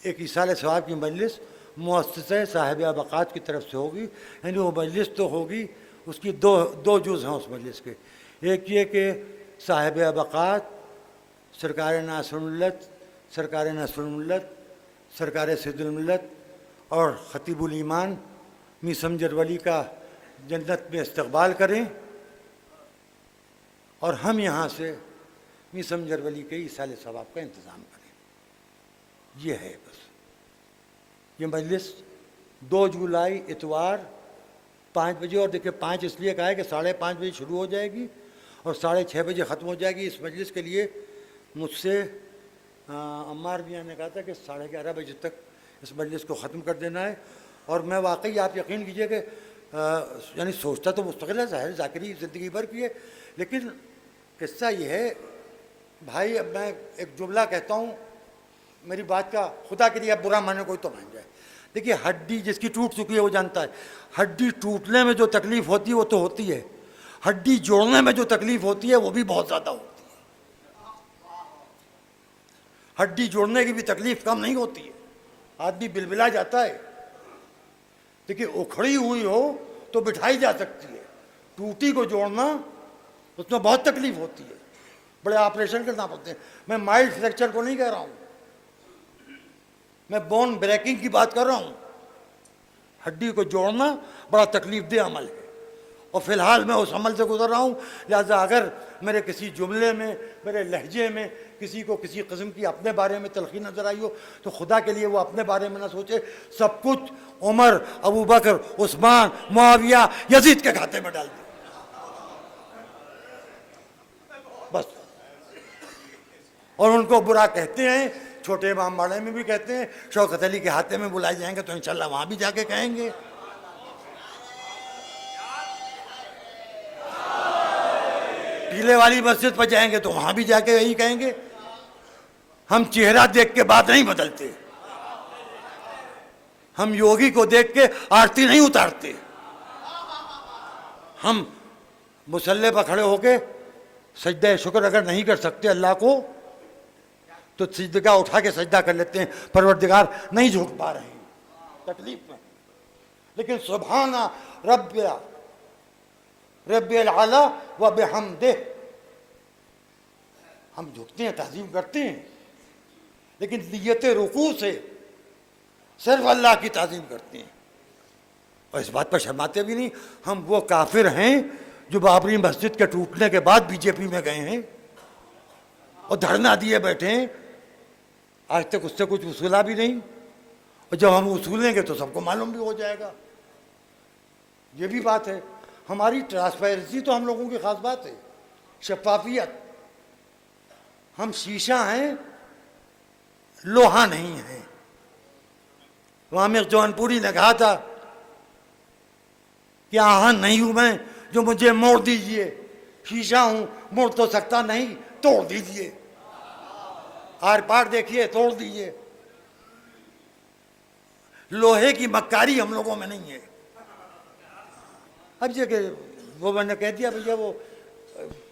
एक इसाले सवाब की मजलिस मुअस्सिसा साहिब अबकात की तरफ से होगी, यानी वो मजलिस तो होगी, उसकी दो जुज़ हैं उस मजलिस के। एक ये कि साहिब अबकात सरकार नासिरुल-मिल्लत, सरकार नसीरुल-मिल्लत, सरकार सैयदुल-मिल्लत और खतीबुल ईमान मीसम जरवली का जन्नत में इस्तकबाल करें, और हम यहाँ से मीसम जरवली के इसाले सवाब का इंतज़ाम करें। ये है बस। ये मजलिस 2 जुलाई इतवार 5 बजे, और देखिए 5 इसलिए कहा है कि 5:30 बजे शुरू हो जाएगी और 6:30 बजे ख़त्म हो जाएगी। इस मजलिस के लिए मुझसे अम्मार मियाँ ने कहा था कि 11:30 बजे तक इस मजलिस को ख़त्म कर देना है। और मैं वाकई, आप यकीन कीजिए कि यानी सोचता तो मुस्तकिल है, ज़ाहिर ज़ाकिरी ज़िंदगी भर की है, लेकिन किस्सा ये है भाई, अब मैं एक जुमला कहता हूँ, मेरी बात का खुदा के लिए अब बुरा माने कोई तो मान जाए। देखिए, हड्डी जिसकी टूट चुकी है वो जानता है, हड्डी टूटने में जो तकलीफ़ होती है वो तो होती है, हड्डी जोड़ने में जो तकलीफ़ होती है वो भी बहुत ज़्यादा होती है। हड्डी जोड़ने की भी तकलीफ़ कम नहीं होती है, आदमी बिलबिला जाता है। देखिए, उखड़ी हुई हो तो बिठाई जा सकती है, टूटी को जोड़ना उसमें बहुत तकलीफ़ होती है, बड़े ऑपरेशन करना पड़ते हैं। मैं माइल्ड फ्रैक्चर को नहीं कह रहा हूँ, मैं बोन ब्रेकिंग की बात कर रहा हूँ। हड्डी को जोड़ना बड़ा तकलीफ दे अमल है, और फ़िलहाल मैं उस अमल से गुजर रहा हूँ। लिहाजा अगर मेरे किसी जुमले में, मेरे लहजे में किसी को किसी किस्म की अपने बारे में तलखी नज़र आई हो तो खुदा के लिए वो अपने बारे में ना सोचे, सब कुछ उमर, अबू बकर, उस्मान, मुआविया, यजीद के खाते में डाल दे बस। और उनको बुरा कहते हैं, छोटे इमाम बाड़े में भी कहते हैं, शौकत अली के हाथे में बुलाए जाएंगे तो इंशाल्लाह वहाँ भी जाके कहेंगे। टीले वाली मस्जिद पर जाएंगे तो वहाँ भी जाके यही कहेंगे। हम चेहरा देख के बात नहीं बदलते, हम योगी को देख के आरती नहीं उतारते। हम मुसल्ले पर खड़े होके सजदा शुक्र अगर नहीं कर सकते अल्लाह को तो सिजदा उठा के सजदा कर लेते हैं, परवरदिगार नहीं झुक पा रहे हैं तकलीफ में, लेकिन सुभाना रब्बिल आला व बिहम्दे हम झुकते हैं, ताज़ीम करते हैं, लेकिन नियत रुकू से सिर्फ अल्लाह की ताज़ीम करते हैं, और इस बात पर शर्माते भी नहीं। हम वो काफिर हैं जो बाबरी मस्जिद के टूटने के बाद बीजेपी में गए हैं और धरना दिए बैठे हैं, आज तक उससे कुछ वसूला भी नहीं, और जब हम वसूलेंगे तो सबको मालूम भी हो जाएगा। ये भी बात है, हमारी ट्रांसपेरेंसी तो हम लोगों की खास बात है, शफाफियत। हम शीशा हैं, लोहा नहीं है। आमिर जौनपुरी ने कहा था कि आहन नहीं हूं मैं जो मुझे मोड़ दीजिए, शीशा हूं मोड़ तो सकता नहीं, तोड़ दीजिए, आर पार देखिए, तोड़ दीजिए। लोहे की मक्कारी हम लोगों में नहीं है। अब ये वो मैंने कह दिया भैया वो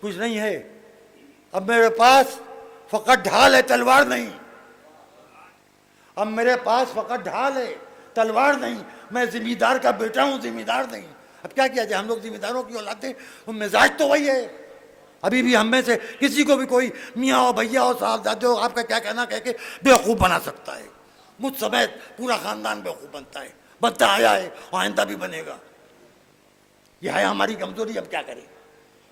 कुछ नहीं है, अब मेरे पास फकत ढाल है, तलवार नहीं। अब मेरे पास फकत ढाल है, तलवार नहीं। मैं जिम्मेदार का बेटा हूं, जिम्मेदार नहीं। अब क्या किया जाए, हम लोग जिम्मेदारों की औलाद हैं, तो मिजाज तो वही है। अभी भी हम में से किसी को भी कोई मियाँ हो, भैया हो, साहबजादे हो, आपका क्या कहना कह के बेवकूफ़ बना सकता है। मुझ समेत पूरा ख़ानदान बेवकूफ़ बनता है, बनता आया है और आइंदा भी बनेगा। यह है हमारी कमज़ोरी। अब क्या करें?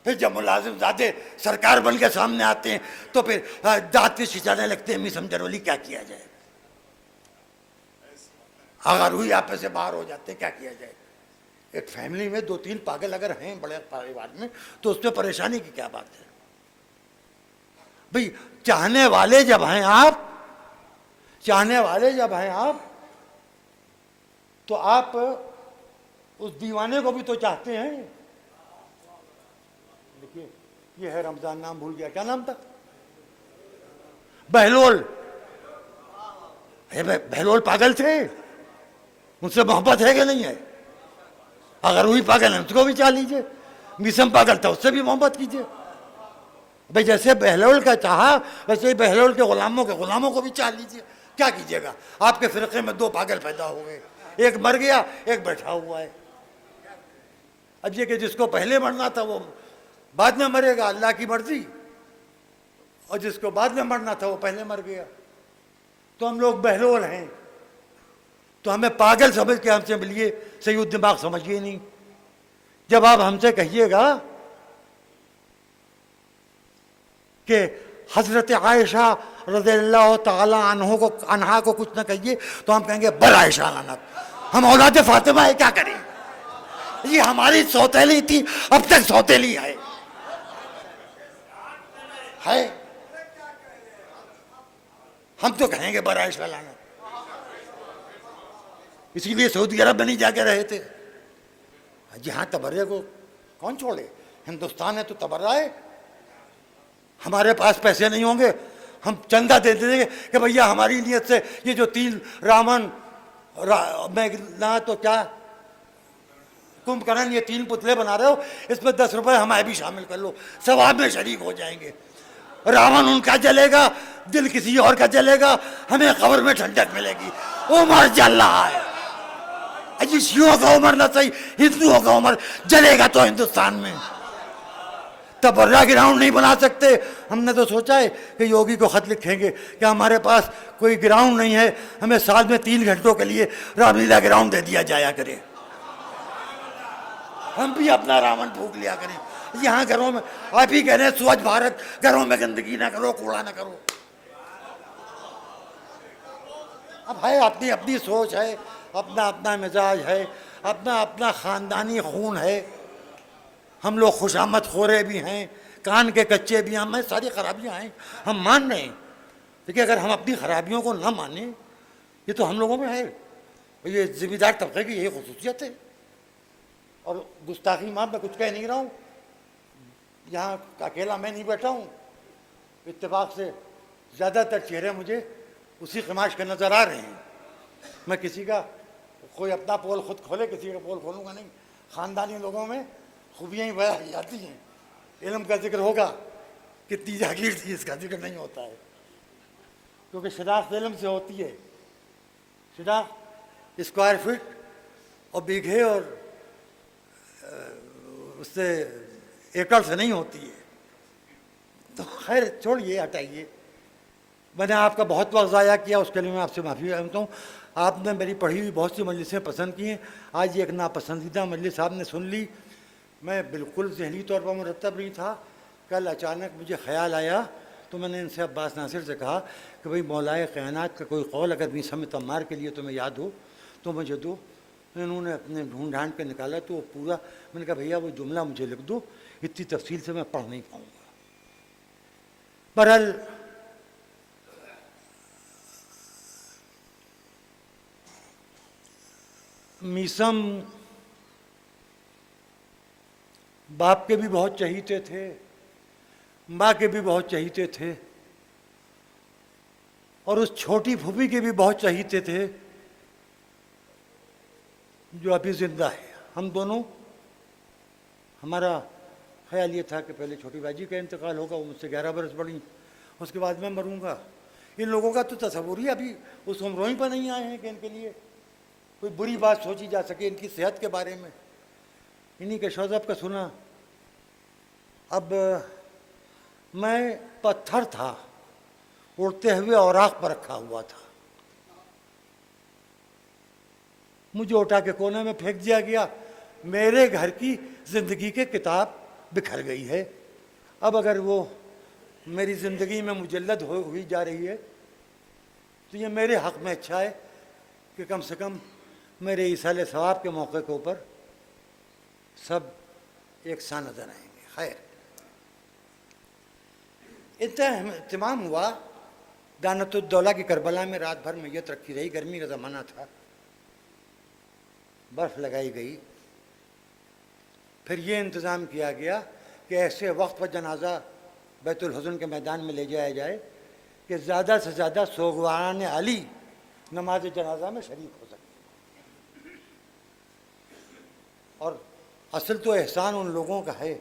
फिर जब मुलाजिम ज़्यादा सरकार बन के सामने आते हैं तो फिर दाँत पे छिचाने लगते हैं, मिसम जरवली क्या किया जाए। अगर हुई आप से बाहर हो जाते, क्या किया जाए। एक फैमिली में 2-3 पागल अगर हैं बड़े परिवार में तो उसमें परेशानी की क्या बात है भाई। चाहने वाले जब हैं आप, चाहने वाले जब हैं आप, तो आप उस दीवाने को भी तो चाहते हैं। देखिए ये है रमजान, नाम भूल गया, क्या नाम था, बहलोल। बहलोल पागल थे, उनसे मोहब्बत है कि नहीं है। अगर वही पागल है उसको भी चाह लीजिए, मिसम पागल था उससे भी मोहब्बत कीजिए भाई। जैसे बहलोल का चाहा वैसे ही बहलोल के गुलामों को भी चाह लीजिए। क्या कीजिएगा, आपके फिरके में दो पागल पैदा हो गए, एक मर गया, एक बैठा हुआ है। अब ये कि जिसको पहले मरना था वो बाद में मरेगा, अल्लाह की मर्जी, और जिसको बाद में मरना था वो पहले मर गया। तो हम लोग बहलोल हैं, तो हमें पागल समझ के हमसे मिलिए, सही दिमाग समझिए नहीं। जब आप हमसे कहिएगा कि हजरत आयशा रज़ियल्लाहु ताला अन्हा को कुछ न कहिए, तो हम कहेंगे बर आयशा लानत, हम औलाद फातिमा है, क्या करें, ये हमारी सौतेली थी, अब तक सौतेली है। हम तो कहेंगे बर आयशा लानत। इसीलिए सऊदी अरब में नहीं जाके रहे थे। जहां तबर्रे को कौन छोड़े, हिंदुस्तान है तो तबर्रा है। हमारे पास पैसे नहीं होंगे, हम चंदा दे देंगे कि भैया हमारी नीयत से ये जो 3 रावण मेघना तो क्या कुंभकर्ण, ये 3 पुतले बना रहे हो, इसमें 10 रुपए हमारे भी शामिल कर लो, सवाब में शरीक हो जाएंगे। रावण उनका जलेगा, दिल किसी और का जलेगा, हमें कब्र में ठंडक मिलेगी। उमर जल रहा है, अजी शियों का उमर ना सही, हिंदुओं का उमर जलेगा तो हिंदुस्तान में। तबर्रा ग्राउंड नहीं बना सकते। हमने तो सोचा है कि योगी को खत लिखेंगे कि हमारे पास कोई ग्राउंड नहीं है, हमें साल में 3 घंटों के लिए रामलीला ग्राउंड दे दिया जाया करे, हम भी अपना रावण फूंक लिया करें। यहाँ घरों में आप ही कह रहे हैं स्वच्छ भारत, घरों में गंदगी ना करो, कूड़ा ना करो। अब है अपनी अपनी सोच है, अपना अपना मिजाज है, अपना अपना खानदानी खून है। हम लोग खुशामद खोरे भी हैं, कान के कच्चे भी हैं, हमें सारी खराबियां हैं, हम मान रहे हैं। देखिए अगर हम अपनी खराबियों को ना माने, ये तो हम लोगों में है, ये जिम्मेदार तबके की यही खुसूसियत है। और गुस्ताखी माफ मैं कुछ कह नहीं रहा हूँ, यहाँ अकेला मैं नहीं बैठा हूँ, इत्तेफाक से ज़्यादातर चेहरे मुझे उसी खमाश के नज़र आ रहे हैं। मैं किसी का कोई अपना पोल खुद खोले, किसी का पोल खोलूँगा नहीं। ख़ानदानी लोगों में खूबियाँ ही बयां जाती हैं। इल्म का जिक्र होगा, कितनी जागीर थी इसका जिक्र नहीं होता है, क्योंकि शनाख्त इल्म से होती है। शनाख्त स्क्वायर फीट और बीघे और उससे एकड़ से नहीं होती है। तो खैर छोड़िए, हटाइए। मैंने आपका बहुत वक्त ज़ाया किया, उसके लिए मैं आपसे माफ़ी मांगता हूँ। आपने मेरी पढ़ी हुई बहुत सी मजलिसें पसंद की हैं, आज एक नापसंदीदा मजलिस आपने सुन ली। मैं बिल्कुल ज़हनी तौर पर मुरतब नहीं था। कल अचानक मुझे ख्याल आया तो मैंने इनसे अब्बास नासिर से कहा कि भाई मौलाए कायनात का कोई कौल अगर भी समय तम्मार के लिए तुम्हें याद हो तो मुझे दो। इन्होंने अपने ढूंढ ढांड के निकाला तो पूरा, मैंने कहा भैया वो जुमला मुझे लिख दो, इतनी तफसील से मैं पढ़ नहीं पाऊँगा। बहरहाल मीसम बाप के भी बहुत चहीते थे, माँ के भी बहुत चहीते थे, और उस छोटी फूफी के भी बहुत चहीते थे जो अभी जिंदा है। हम दोनों, हमारा ख्याल ये था कि पहले छोटी बाजी का इंतकाल होगा, वो मुझसे 11 बरस बड़ी, उसके बाद मैं मरूंगा। इन लोगों का तो तस्वुर ही अभी उस उम्रों पर नहीं आए हैं कि इनके लिए कोई बुरी बात सोची जा सके इनकी सेहत के बारे में। इन्हीं के शौज़ब का सुना। अब मैं पत्थर था, उड़ते हुए औराक पर रखा हुआ था, मुझे उठा के कोने में फेंक दिया गया। मेरे घर की ज़िंदगी के किताब बिखर गई है। अब अगर वो मेरी ज़िंदगी में मुजल्लद हुई जा रही है तो ये मेरे हक़ में अच्छा है कि कम से कम मेरे इसाले सवाब के मौके के ऊपर सब एक सा नज़र आएंगे। खैर इत्माम हुआ। दानतुद्दौला की करबला में रात भर मैयत रखी रही, गर्मी का ज़माना था, बर्फ़ लगाई गई। फिर ये इंतज़ाम किया गया कि ऐसे वक्त पर जनाजा बैतुल हुज़्न के मैदान में ले जाया जाए कि ज़्यादा से ज़्यादा सोगवारान अली नमाज जनाजा में शरीक हो सके। और असल तो एहसान उन लोगों का है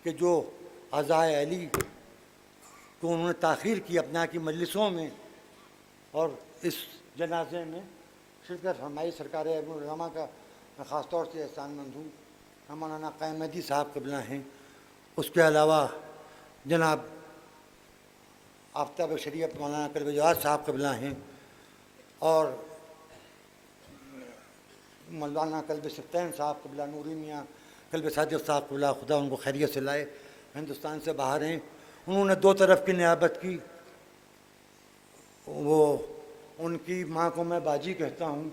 कि जो अज़ाए अली को उन्होंने ताख़ीर की अपना की मजलिसों में, और इस जनाजे में शिरकत फरमाई। सरकार उलमा का मैं ख़ास तौर से एहसानमंद हूँ। मौलाना क़यामती साहब क़िबला हैं, उसके अलावा जनाब आफ्ताब शरीयत मौलाना कल्ब जवाद साहब क़िबला हैं, और मौलाना कल्ब सत्तैन साहब क़िबला, नूरी मियाँ कल्ब सादिक़ साहब क़िबला, खुदा उनको खैरियत से लाए, हिंदुस्तान से बाहर हैं। उन्होंने दो तरफ की नियाबत की। वो उनकी माँ को मैं बाजी कहता हूँ,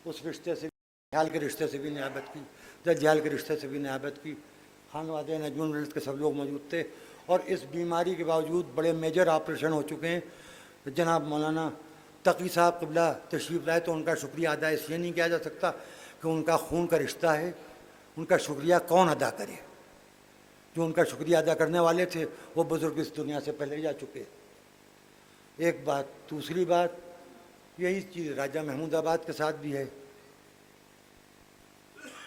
उस रिश्ते से, ख्याल के रिश्ते से भी नियाबत की, दज्जाल के रिश्ते से भी नियाबत की। खानवादे नजमुल मिल्लत के सब लोग मौजूद थे, और इस बीमारी के बावजूद बड़े मेजर ऑपरेशन हो चुके हैं। जनाब मौलाना तकी साहब क़िबला तशरीफ़ लाए, तो उनका शुक्रिया अदा इसलिए नहीं किया जा सकता कि उनका खून का रिश्ता है। उनका शुक्रिया कौन अदा करे? जो उनका शुक्रिया अदा करने वाले थे वो बुज़ुर्ग इस दुनिया से पहले जा चुके। एक बात। दूसरी बात, यही चीज़ राजा महमूदाबाद के साथ भी है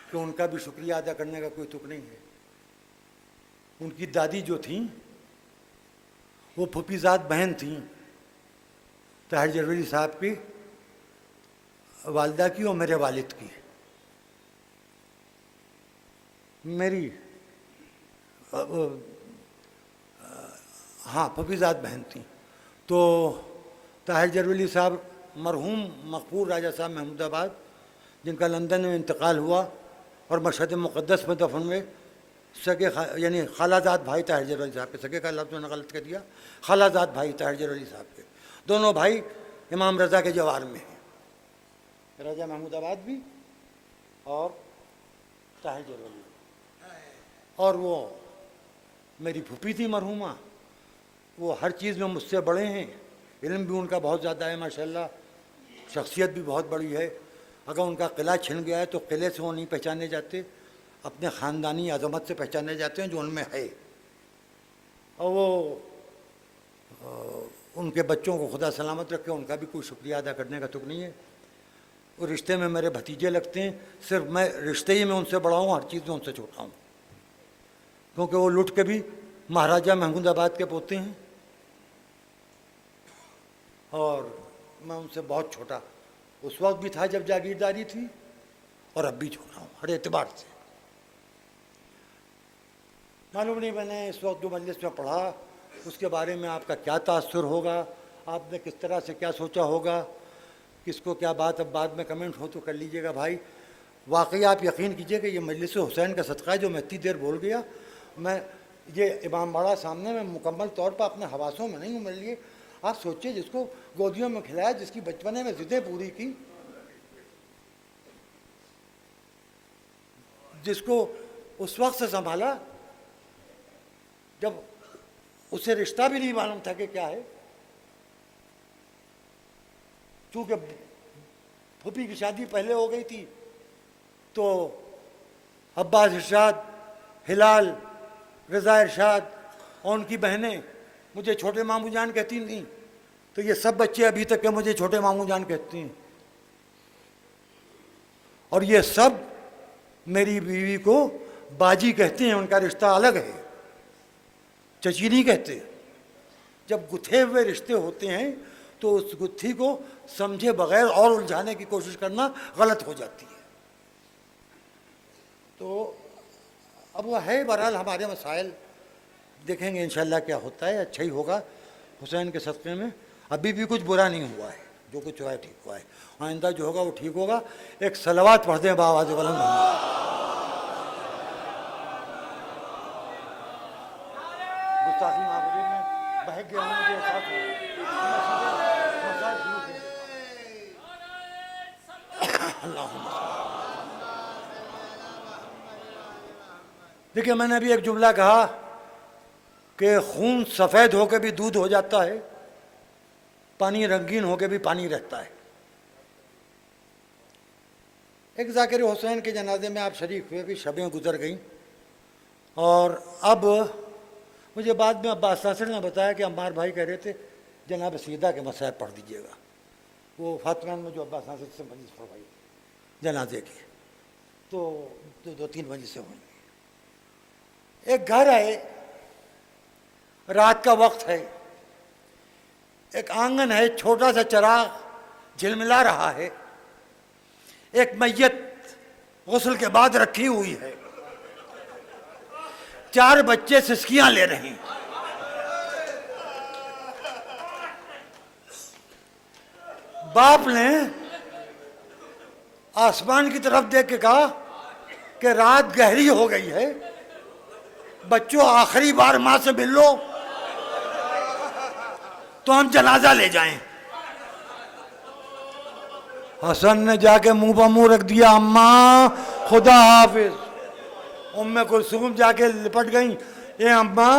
कि उनका भी शुक्रिया अदा करने का कोई तुक नहीं है। उनकी दादी जो थी वो फूफीज़ाद बहन थी ताहिर जरवेली साहब की वालदा की और मेरे वालिद की। मेरी हाँ फूफीज़ाद बहन थी। तो ताहिर जरवेली साहब मरहूम मकबूल राजा साहब महमूदाबाद, जिनका लंदन में इंतकाल हुआ और मशहद मुक़द्दस में दफन हुए, सगे यानी खालाजाद भाई ताहिर जरवेली साहब के, सगे का लफ्ज़ मैंने गलत कर दिया, खालाजाद भाई ताहिर जरवेली साहब के। दोनों भाई इमाम रज़ा के जवार में हैं, राजा महमूदाबाद भी और ताहिर जरवेली। और वो मेरी फूफी थी मरहूमा, वो हर चीज़ में मुझसे बड़े हैं, इल्म भी उनका बहुत ज़्यादा है माशाल्लाह, शख्सियत भी बहुत बड़ी है। अगर उनका किला छिन गया है तो किले से वो नहीं पहचाने जाते, अपने ख़ानदानी अज़मत से पहचाने जाते हैं जो उनमें है। और वो उनके बच्चों को खुदा सलामत रखे, उनका भी कोई शुक्रिया अदा करने का तुक नहीं है। वो रिश्ते में मेरे भतीजे लगते हैं, सिर्फ मैं रिश्ते ही में उनसे बड़ा हूँ, हर चीज़ में उनसे छोटा हूँ, क्योंकि वो लुट के भी महाराजा महमूदाबाद के पोते हैं और मैं उनसे बहुत छोटा उस वक्त भी था जब जागीरदारी थी, और अब भी छोटा हूँ हर एतबार से। मालूम नहीं मैंने इस वक्त जो मजलिस में पढ़ा उसके बारे में आपका क्या तासुर होगा, आपने किस तरह से क्या सोचा होगा, किसको क्या बात अब बाद में कमेंट हो तो कर लीजिएगा भाई। वाकई आप यकीन कीजिए कि ये मजलिस हुसैन का सदका है जो मैं इतनी देर बोल गया। मैं ये इमाम बाड़ा सामने मैं मुकम्मल तौर पर अपने हवासों में नहीं हूँ। मेरे लिए आप सोचिए, जिसको गोदियों में खिलाया, जिसकी बचपने में ज़िद्दें पूरी की, जिसको उस वक्त से संभाला जब उसे रिश्ता भी नहीं मालूम था कि क्या है। चूँकि फूफी की शादी पहले हो गई थी तो अब्बास इरशाद, हिलाल, रज़ा इरशाद और उनकी बहनें मुझे छोटे मामू जान कहती थीं, तो ये सब बच्चे अभी तक के मुझे छोटे मामू जान कहती हैं। और ये सब मेरी बीवी को बाजी कहते हैं, उनका रिश्ता अलग है, चची नहीं कहते। जब गुथे हुए रिश्ते होते हैं तो उस गुत्थी को समझे बगैर और उलझाने की कोशिश करना गलत हो जाती है। तो अब वह है, बहरहाल हमारे मसाइल देखेंगे इंशाल्लाह क्या होता है, अच्छा ही होगा हुसैन के सदक़े में। अभी भी कुछ बुरा नहीं हुआ है, जो कुछ हुआ है ठीक हुआ है, आइंदा जो होगा वो ठीक होगा। एक सलवात पढ़ दें बावाज़ बुलंद। गुस्ताखी माफी में बहक गया हूँ, मुझे एहसास हुआ। देखिए मैंने अभी एक जुमला कहा कि खून सफ़ेद होकर भी दूध हो जाता है, पानी रंगीन होकर भी पानी रहता है। एक ज़ाकिर हुसैन के जनाजे में आप शरीक हुए, भी शबें गुजर गईं, और अब मुझे बाद में अब्बास नासिर ने बताया कि अम्मार भाई कह रहे थे जनाब सीदा के मसाइब पढ़ दीजिएगा। वो फातिमान में जो अब्बास नासिर से मजलिस पढ़वाई जनाजे की, तो दो तीन मजलिसें हुई। एक घर है, रात का वक्त है, एक आंगन है, छोटा सा चिराग झिलमिला रहा है। एक मैयत गुस्ल के बाद रखी हुई है। 4 बच्चे सिसकियां ले रहे हैं। बाप ने आसमान की तरफ देख के कहा कि रात गहरी हो गई है, बच्चों आखिरी बार मां से मिल लो तो हम जनाजा ले जाएं। हसन ने जाके मुंह पर मुंह रख दिया, अम्मा खुदा हाफिज। उम्मे कुलसूम जाके लिपट गई, ये अम्मा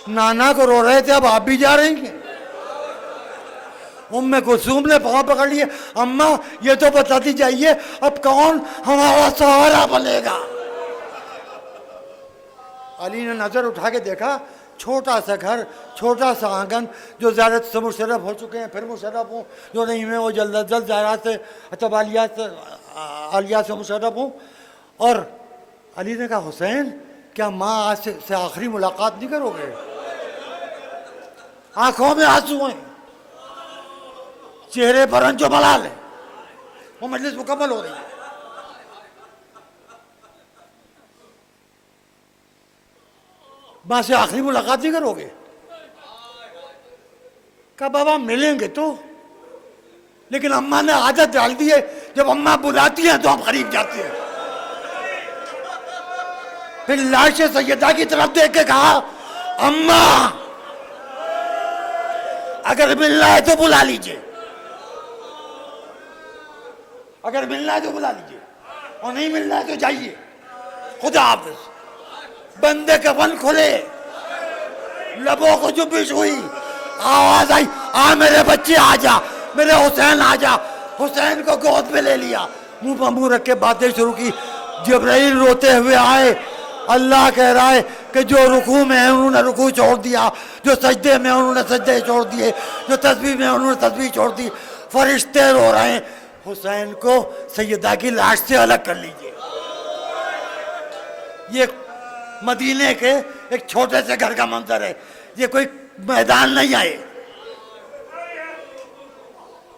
नाना को रो रहे थे, अब आप भी जा रही हैं। उम्मे कुलसूम ने पाँव पकड़ लिए, अम्मा ये तो बताती जाइए अब कौन हमारा सहारा बनेगा। अली ने नजर उठा के देखा, छोटा सा घर, छोटा सा आंगन, जो ज़्यारत से मुशर्रफ हो चुके हैं, फिर मुशर्रफ हूँ, जो नहीं हुए वो जल्द जल्द ज़ायरात से अतब आलिया से मुशर्रफ हूँ। और अली ने कहा, हुसैन क्या माँ आज से आखिरी मुलाकात नहीं करोगे? आंखों में आंसू हैं, चेहरे पर अंजो मलाल है। वो मजलिस मुकम्मल हो रही है। मां से आखिरी मुलाकात नहीं करोगे? कहा बाबा मिलेंगे तो, लेकिन अम्मा ने आदत डाल दी है, जब अम्मा बुलाती हैं तो हम करीब जाते हैं। फिर लाश सैयदा की तरफ देख के कहा, अम्मा अगर मिलना है तो बुला लीजिए, अगर मिलना है तो बुला लीजिए, और नहीं मिलना है तो जाइए, खुदा हाफिज। बंदे का फन खुले, लबों को जुबिश हुई, आवाज आई, आ मेरे बच्चे आ जा, मेरे हुसैन आ जा। हुसैन को गोद में ले लिया, मुंह पर मुंह रख के बातें शुरू की। जिब्राइल रोते हुए आए, अल्लाह कह रहा है कि जो रुकू में है उन्होंने रुकू छोड़ दिया, जो सजदे में उन्होंने सजदे छोड़ दिए, जो तस्बीह में उन्होंने तस्बीह छोड़ दी। फरिश्ते रो रहे हैं, हुसैन को सैयदा की लाश से अलग कर लीजिए। ये मदीने के एक छोटे से घर का मंजर है, ये कोई मैदान नहीं है,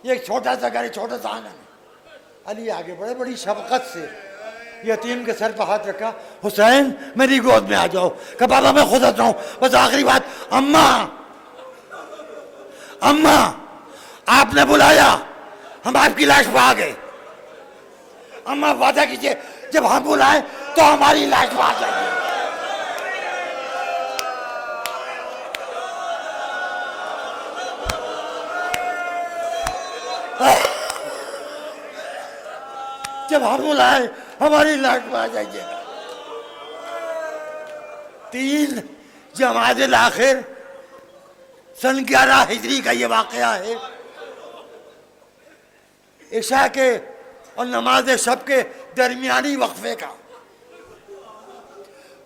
ये एक छोटा सा घर है, छोटा सा आंगन है। अली आगे बढ़े, बड़ी शफकत से यतीम के सर पर हाथ रखा, हुसैन मेरी गोद में आ जाओ। कहा बाबा मैं खुद आता हूं, बस आखिरी बात, अम्मा अम्मा आपने बुलाया, हम आपकी लाश पर आ गए। अम्मा वादा कीजिए जब हम बुलाए तो हमारी लाश पर आ जाएगी। जब हम बुलाए हमारी लाश पर आ जाइएगा। 3 जमादिल आखिर सन 11 हिजरी का ये वाकया है। इशा के और नमाज शब के दरमियानी वक्फे का,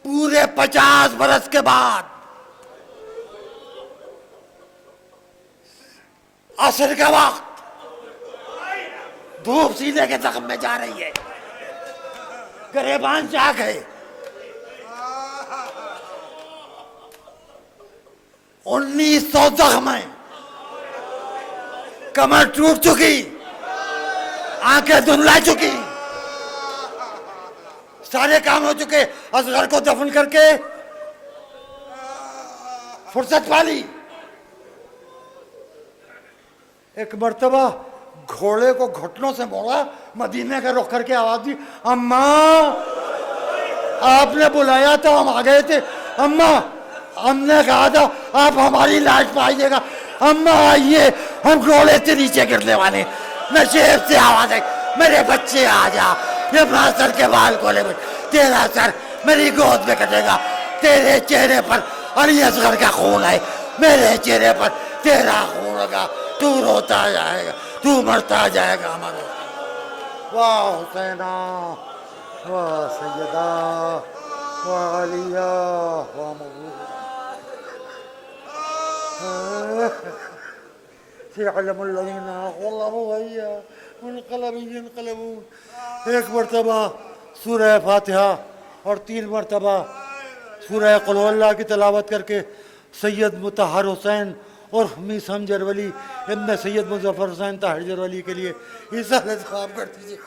पूरे 50 बरस के बाद असर का वक्त, धूप सीने के जख्म में जा रही है, गरेबान जाग है। 1900 जख्म है, कमर टूट चुकी, आंखें धुंधला चुकी, सारे काम हो चुके। असगर को दफन करके फुर्सत पाली। एक मर्तबा घोड़े को घुटनों से मोड़ा, मदीने का रुख करके आवाज दी, अम्मा आपने बुलाया तो हम आ गए थे। अम्मा हमने कहा था आप हमारी लाश पाइएगा। अम्मा आइए, हम घोड़े से नीचे गिरने वाले। नशेब से आवाज है, मेरे बच्चे आ जा, ये अपना सर के बाल खोले, तेरा सर मेरी गोद में कटेगा। तेरे चेहरे पर अली असगर का खून है, मेरे चेहरे पर तेरा खून होगा। तू रोता जाएगा, तू मरता जाएगा हमारे। वाह हुसैना, वाह सैयदा, वाह अलिया, वाह मबूद। एक मरतबा सूरह फातिहा और 3 मरतबा सूरह कुल हुवल्लाह की तिलावत करके सैयद मुतहर हुसैन और मीसम जरवली इब्न सैयद मुजफ्फर हुसैन ताहिर जरवली के लिए ईसा साहब कर दीजिए।